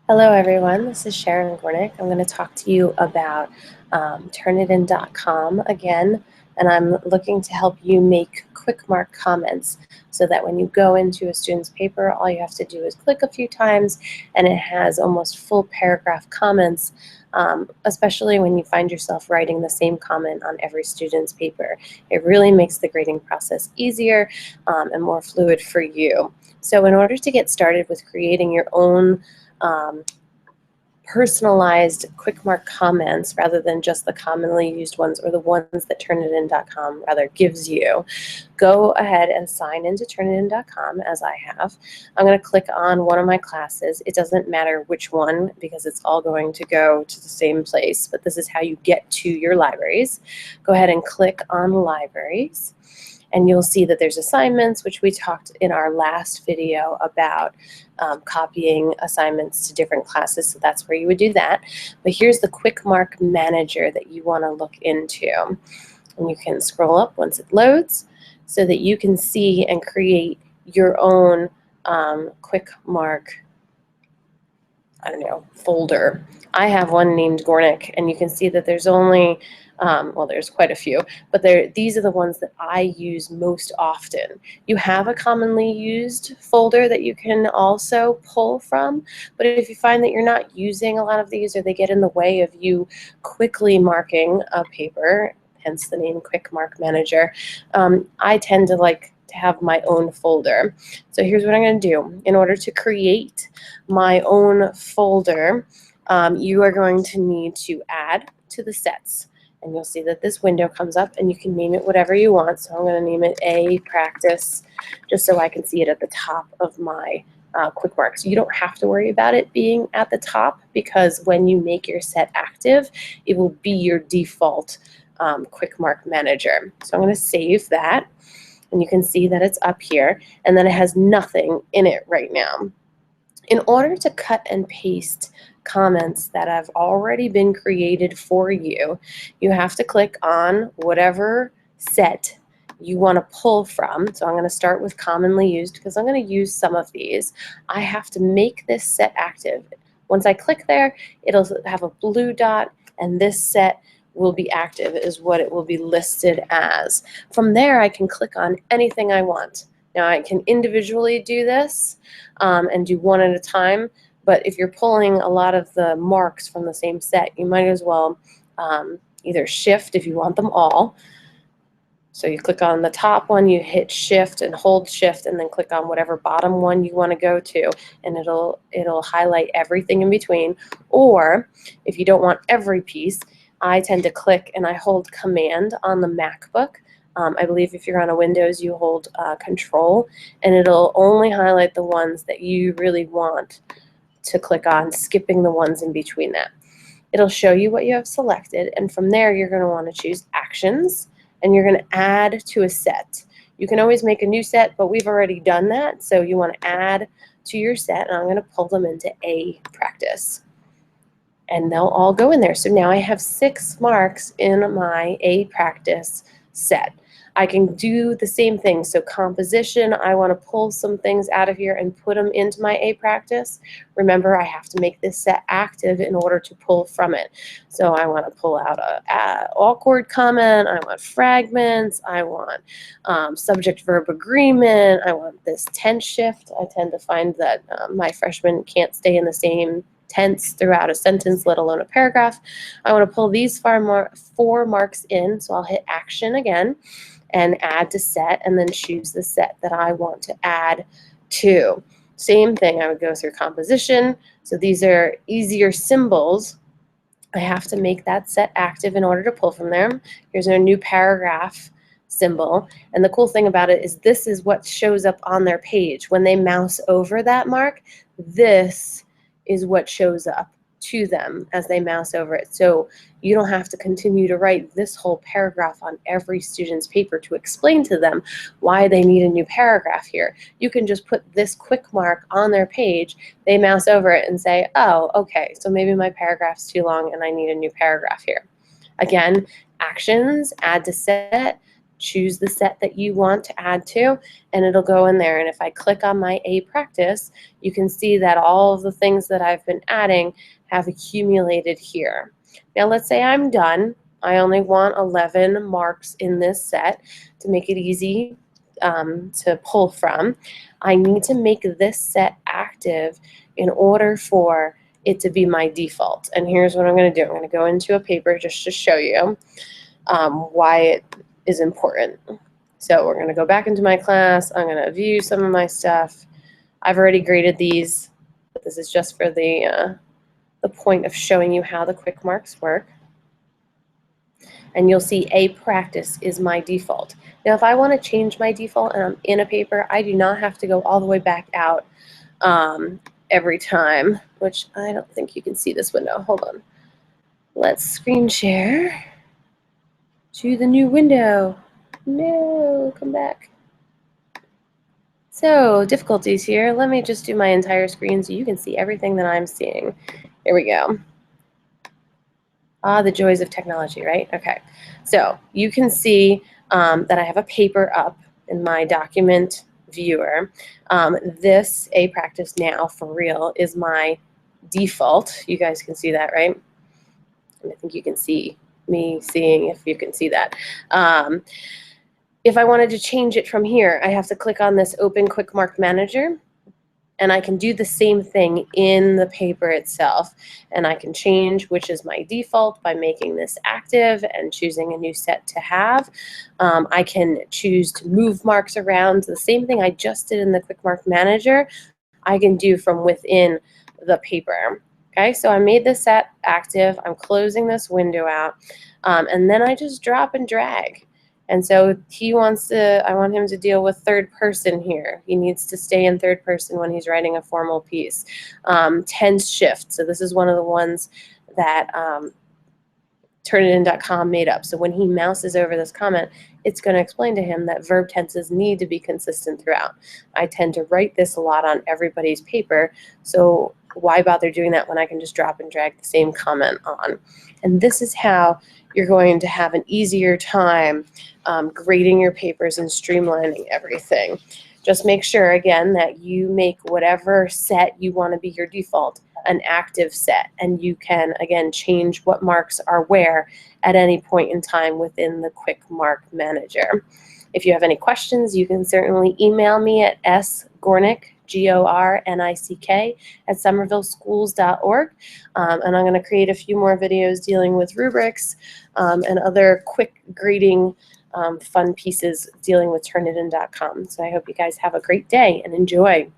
Hello everyone, this is Sharon Gornick. I'm going to talk to you about Turnitin.com again, and I'm looking to help you make quick mark comments so that when you go into a student's paper, all you have to do is click a few times and it has almost full paragraph comments, especially when you find yourself writing the same comment on every student's paper. It really makes the grading process easier and more fluid for you. So in order to get started with creating your own personalized quick mark comments rather than just the commonly used ones or the ones that Turnitin.com rather gives you, go ahead and sign into Turnitin.com as I have. I'm going to click on one of my classes. It doesn't matter which one because it's all going to go to the same place, but this is how you get to your libraries. Go ahead and click on libraries. And you'll see that there's assignments, which we talked in our last video about copying assignments to different classes, so that's where you would do that. But here's the Quick Mark Manager that you want to look into. And you can scroll up once it loads so that you can see and create your own Quick Mark, folder. I have one named Gornick, and you can see that there's only well, there's quite a few, but these are the ones that I use most often. You have a commonly used folder that you can also pull from, but if you find that you're not using a lot of these or they get in the way of you quickly marking a paper, hence the name Quick Mark Manager, I tend to like to have my own folder. So here's what I'm going to do. In order to create my own folder, you are going to need to add to the sets. And you'll see that this window comes up and you can name it whatever you want. So I'm going to name it A Practice just so I can see it at the top of my quick marks. You don't have to worry about it being at the top because when you make your set active, it will be your default quick mark manager. So I'm going to save that and you can see that it's up here and then it has nothing in it right now. In order to cut and paste comments that have already been created for you, you have to click on whatever set you want to pull from. So I'm going to start with commonly used because I'm going to use some of these. I have to make this set active. Once I click there, it'll have a blue dot and this set will be active is what it will be listed as. From there, I can click on anything I want. Now I can individually do this and do one at a time, but if you're pulling a lot of the marks from the same set, you might as well either shift if you want them all. So you click on the top one, you hit shift and hold shift and then click on whatever bottom one you want to go to and it'll highlight everything in between. Or if you don't want every piece, I tend to click and I hold command on the MacBook. I believe if you're on a Windows, you hold Control, and it'll only highlight the ones that you really want to click on, skipping the ones in between that. It'll show you what you have selected, and from there, you're going to want to choose Actions, and you're going to add to a set. You can always make a new set, but we've already done that, so you want to add to your set, and I'm going to pull them into A Practice. And they'll all go in there. So now I have 6 marks in my A Practice set. I can do the same thing. So composition, I want to pull some things out of here and put them into my A Practice. Remember, I have to make this set active in order to pull from it. So I want to pull out a awkward comment. I want fragments. I want subject-verb agreement. I want this tense shift. I tend to find that my freshmen can't stay in the same tense throughout a sentence, let alone a paragraph. I want to pull these 4 marks in, so I'll hit Action again and add to set and then choose the set that I want to add to. Same thing, I would go through composition. So these are easier symbols. I have to make that set active in order to pull from there. Here's our new paragraph symbol. And the cool thing about it is this is what shows up on their page. When they mouse over that mark, this is what shows up to them as they mouse over it. So you don't have to continue to write this whole paragraph on every student's paper to explain to them why they need a new paragraph here. You can just put this quick mark on their page, they mouse over it and say, oh, okay, so maybe my paragraph's too long and I need a new paragraph here. Again, Actions, add to set, choose the set that you want to add to, and it'll go in there. And if I click on my A practice, you can see that all of the things that I've been adding have accumulated here. Now let's say I'm done. I only want 11 marks in this set to make it easy to pull from. I need to make this set active in order for it to be my default. And here's what I'm going to do. I'm going to go into a paper just to show you why it is important. So we're going to go back into my class. I'm going to view some of my stuff. I've already graded these, but this is just for the point of showing you how the Quickmarks work. And you'll see A practice is my default. Now, if I want to change my default and I'm in a paper, I do not have to go all the way back out every time, which I don't think you can see this window. Hold on. Let's screen share to the new window. No, come back. So, difficulties here. Let me just do my entire screen so you can see everything that I'm seeing. Here we go. Ah, the joys of technology, right? Okay, so you can see that I have a paper up in my document viewer. This A practice now, for real, is my default. You guys can see that, right? And I think you can see me seeing if you can see that. If I wanted to change it from here, I have to click on this Open Quickmark Manager, and I can do the same thing in the paper itself. And I can change which is my default by making this active and choosing a new set to have. I can choose to move marks around. The same thing I just did in the Quickmark Manager, I can do from within the paper. Okay, so I made this set active. I'm closing this window out. And then I just drop and drag. And so I want him to deal with third person here. He needs to stay in third person when he's writing a formal piece. Tense shift. So this is one of the ones that Turnitin.com made up. So when he mouses over this comment, it's going to explain to him that verb tenses need to be consistent throughout. I tend to write this a lot on everybody's paper, so why bother doing that when I can just drop and drag the same comment on? And this is how you're going to have an easier time grading your papers and streamlining everything. Just make sure, again, that you make whatever set you want to be your default an active set, and you can, again, change what marks are where at any point in time within the Quickmark Manager. If you have any questions, you can certainly email me at sgornick, Gornick, at somervilleschools.org. And I'm going to create a few more videos dealing with rubrics and other quick grading fun pieces dealing with Turnitin.com. So I hope you guys have a great day and enjoy.